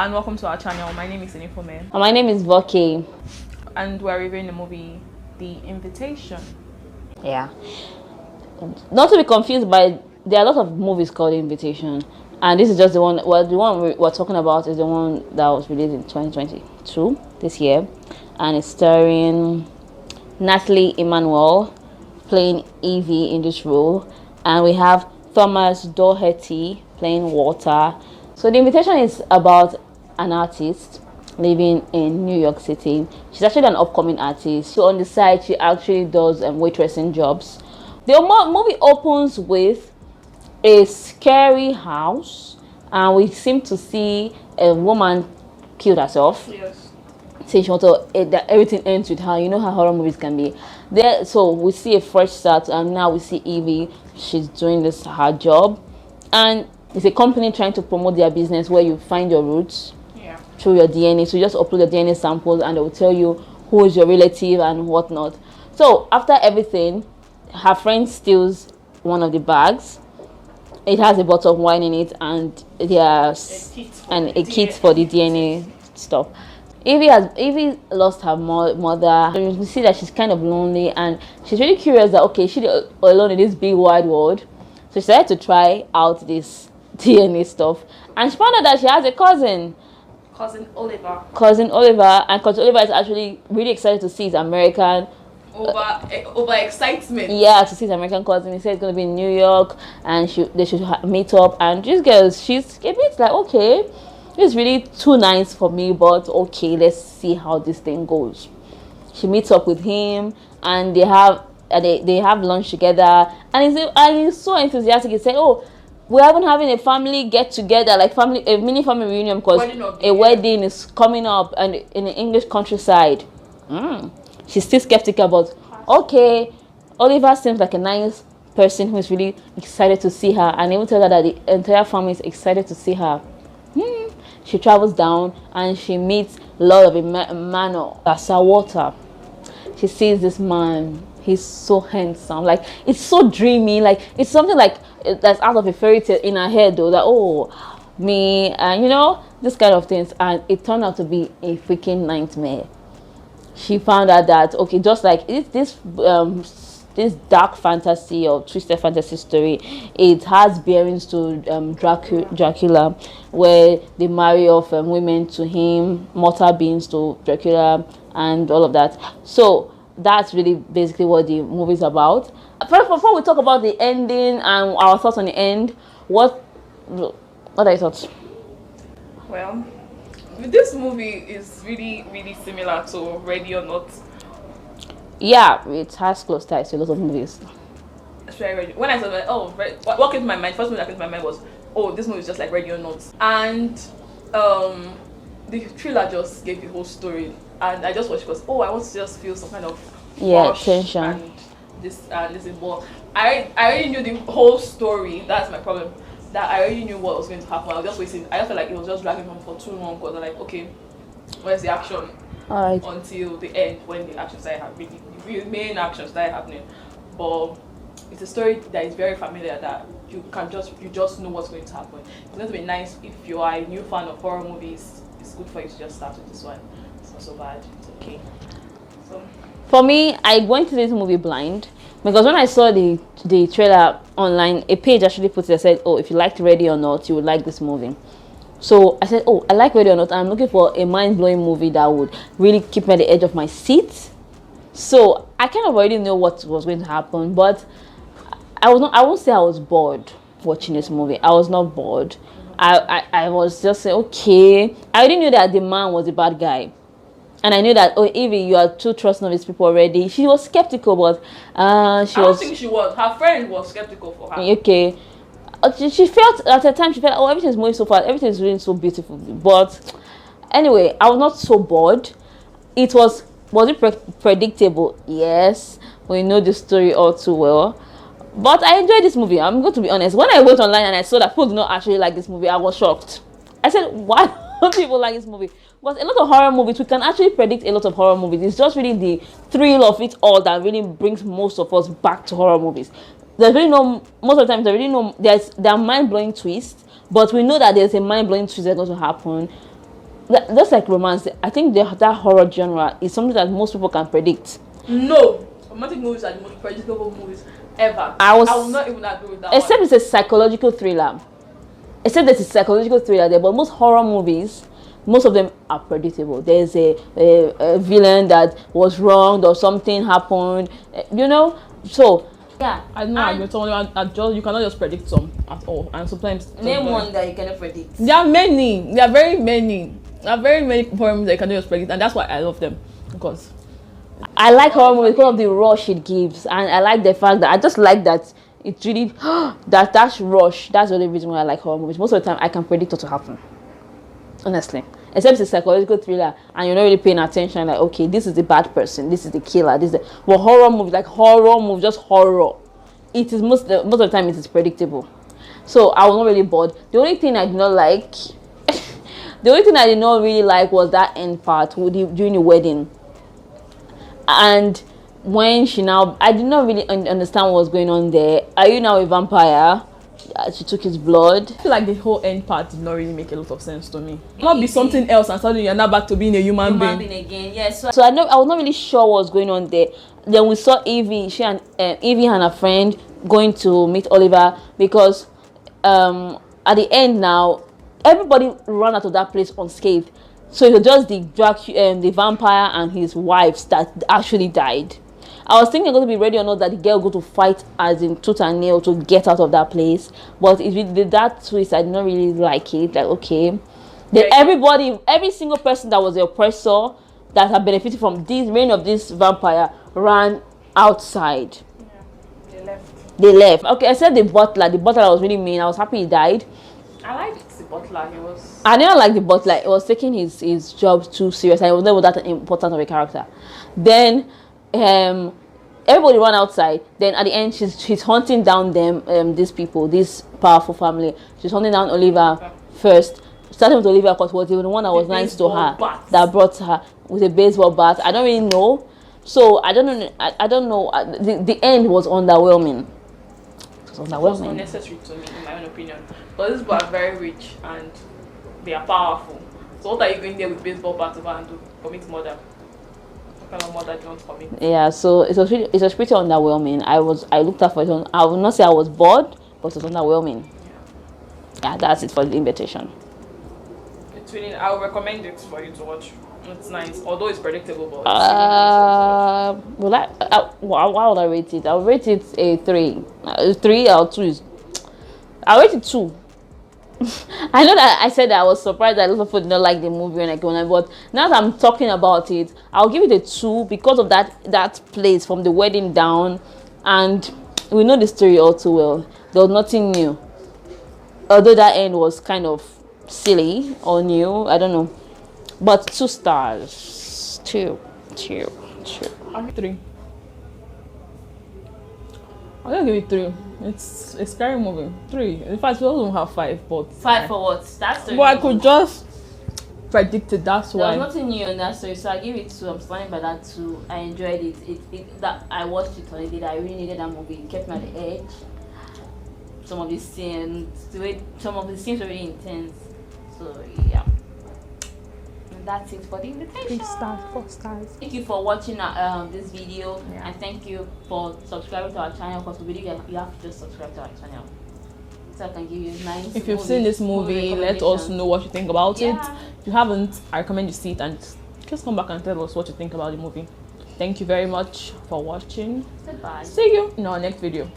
and welcome to our channel. My name is Infome. And my name is Voki. And we're reviewing the movie The Invitation. Yeah. Not to be confused by, there are a lot of movies called The Invitation. And this is just the one, well, the one we're talking about is the one that was released in 2022, this year. And it's starring Natalie, Emmanuel, playing Evie in this role. And we have Thomas Doherty playing Walter. So The Invitation is about an artist living in New York City. She's actually an upcoming artist. So on the side, she actually does waitressing jobs. The movie opens with a scary house, and we seem to see a woman killed herself. Yes. Saying she wants to, that everything ends with her. You know how horror movies can be. There, so we see a fresh start, and now we see Evie. She's doing this her job, and it's a company trying to promote their business where you find your roots through your DNA. So you just upload the DNA samples, and they will tell you who is your relative and whatnot. So after everything, her friend steals one of the bags. It has a bottle of wine in it, and there's a kit for the DNA stuff. Evie lost her mother. You see that she's kind of lonely, and she's really curious that she's alone in this big wide world. So she decided to try out this DNA stuff, and she found out that she has a cousin. Cousin Oliver, and cousin Oliver is actually really excited to see his American. Over excitement. Yeah, to see his American cousin. He said it's gonna be in New York, and they should meet up. And this girl, she's a bit like, okay, it's really too nice for me, but okay, let's see how this thing goes. She meets up with him, and they have lunch together, and he's so enthusiastic. He said, "Oh, we haven't having a family get together, like a mini family reunion, because a wedding is coming up and in the English countryside." She's still skeptical, but okay, Oliver seems like a nice person who is really excited to see her, and even tell her that the entire family is excited to see her. She travels down, and she meets Lord of Emmanuel, Sir Walter. She sees this man. He's so handsome, like it's so dreamy, like it's something like that's out of a fairy tale in her head, though, that me, and this kind of things. And it turned out to be a freaking nightmare. She found out that just like this dark fantasy or twisted fantasy story, it has bearings to Dracula, where they marry off women to him, mortal beings to Dracula, and all of that. So that's really basically what the movie is about. Before we talk about the ending and our thoughts on the end, what are your thoughts? Well, this movie is really, really similar to Ready or Not. Yeah, it has close ties to a lot of movies. When I saw what came to my mind, first movie that came to my mind was, this movie is just like Ready or Not. And the trailer just gave the whole story, and I just watched because I want to just feel some kind of tension and this involved. I already knew the whole story. That's my problem. That I already knew what was going to happen. I was just waiting. I just felt like it was just dragging on for too long, because I'm like, okay, where's the action? All right. Until the end, when the action started happening, the main action started happening. But it's a story that is very familiar, that you just know what's going to happen. It's going to be nice if you are a new fan of horror movies. It's good for you to just start with this one. It's not so bad. It's okay. So for me, I went to this movie blind, because when I saw the trailer online, a page actually put it and said, if you liked Ready or Not, you would like this movie. So I said, I like Ready or Not. I'm looking for a mind-blowing movie that would really keep me at the edge of my seat. So I kind of already know what was going to happen, but I won't say I was bored watching this movie. I was not bored. I was just saying, okay. I already knew that the man was a bad guy. And I knew that, Evie, you are too trusting of these people already. She was skeptical, but I don't think she was. Her friend was skeptical for her. Okay. She felt, at the time, everything's moving so fast. Everything's really so beautiful. But anyway, I was not so bored. Was it predictable? Yes. We know the story all too well. But I enjoyed this movie. I'm going to be honest. When I went online and I saw that people do not actually like this movie, I was shocked. I said, why don't people like this movie? Because a lot of horror movies, we can actually predict a lot of horror movies. It's just really the thrill of it all that really brings most of us back to horror movies. There's really most of the time, there are mind-blowing twists, but we know that there's a mind-blowing twist that's going to happen. Just like romance, I think that horror genre is something that most people can predict. No, romantic movies are the most predictable movies ever. I will not even agree with that. Except it's a psychological thriller. Except there's a psychological thriller there, but most horror movies, most of them are predictable. There's a villain that was wronged or something happened, you know. So yeah, I don't agree with someone. You cannot just predict some at all, and sometimes name one that you cannot predict. There are many. There are very many. There are very many horror movies that you cannot just predict, and that's why I love them, because I like horror movies because of the rush it gives, and I like the fact that I just like that it's really that rush. That's the only reason why I like horror movies. Most of the time, I can predict what will happen. Honestly, except it's a psychological thriller and you're not really paying attention. Like, okay, this is the bad person, this is the killer, this is the. Well, horror movie, like horror movie, just horror. It is most of the time it is predictable. So I was not really bored. The only thing I did not like, the only thing I did not really like was that end part during the wedding. And when I did not really understand what was going on there. Are you now a vampire? She took his blood. I feel like the whole end part did not really make a lot of sense to me. Not be something else and suddenly you're now back to being a human being again. Yes. So I was not really sure what was going on there. Then we saw Evie. Evie and her friend going to meet Oliver because at the end now everybody ran out of that place unscathed. So it was just the vampire and his wives that actually died. I was thinking I'm going to be ready or not that the girl go to fight as in tooth and nail to get out of that place. But if it did that twist, I did not really like it. Like, okay. Then every single person that was the oppressor that had benefited from this reign of this vampire ran outside. Yeah, they left. Okay, except the butler. The butler was really mean. I was happy he died. I liked the butler. I didn't like the butler. He was taking his job too serious. I was never that important of a character. Then everybody ran outside. Then at the end, she's hunting down these people, this powerful family. She's hunting down Oliver first. Starting with Oliver because was the one that was nice to her, that brought her with a baseball bat. I don't really know. So I don't know. I don't know. The end was underwhelming. It was unnecessary to me, in my own opinion. But these people are very rich and they are powerful. So what are you going there with baseball bats over and to commit murder? What kind of murder do you want to commit? Yeah, so it was pretty underwhelming. I looked up for it. I would not say I was bored, but it was underwhelming. Yeah, that's it for the invitation. It's really. I would recommend it for you to watch. It's nice, although it's predictable. But why would I rate it? I'll rate it a 3. 3 or 2 I'll rate it 2. I know that I said that I was surprised that a lot of people did not like the movie when I came on, but now that I'm talking about it, I'll give it a 2 because of that place from the wedding down, and we know the story all too well. There was nothing new, although that end was kind of silly or new. I don't know. But 2 stars. 2. I'm 3. I'm gonna give it 3. It's a scary movie. 3. In fact, we don't have 5, but 5 for what? That's the. But I could just predict it. That's why. There was nothing new in that story, so I give it 2. I'm standing by that 2. I enjoyed it. That I watched it on a day that I really needed that movie. It kept me at the edge. Some of the scenes were really intense. So yeah. That's it for the invitation. 3 stars, 4 stars. Thank you for watching this video, and thank you for subscribing to our channel. Because we really you have to just subscribe to our channel, so I can give you nice. If you've seen this movie, let us know what you think about it. If you haven't, I recommend you see it and just come back and tell us what you think about the movie. Thank you very much for watching. Goodbye. See you in our next video.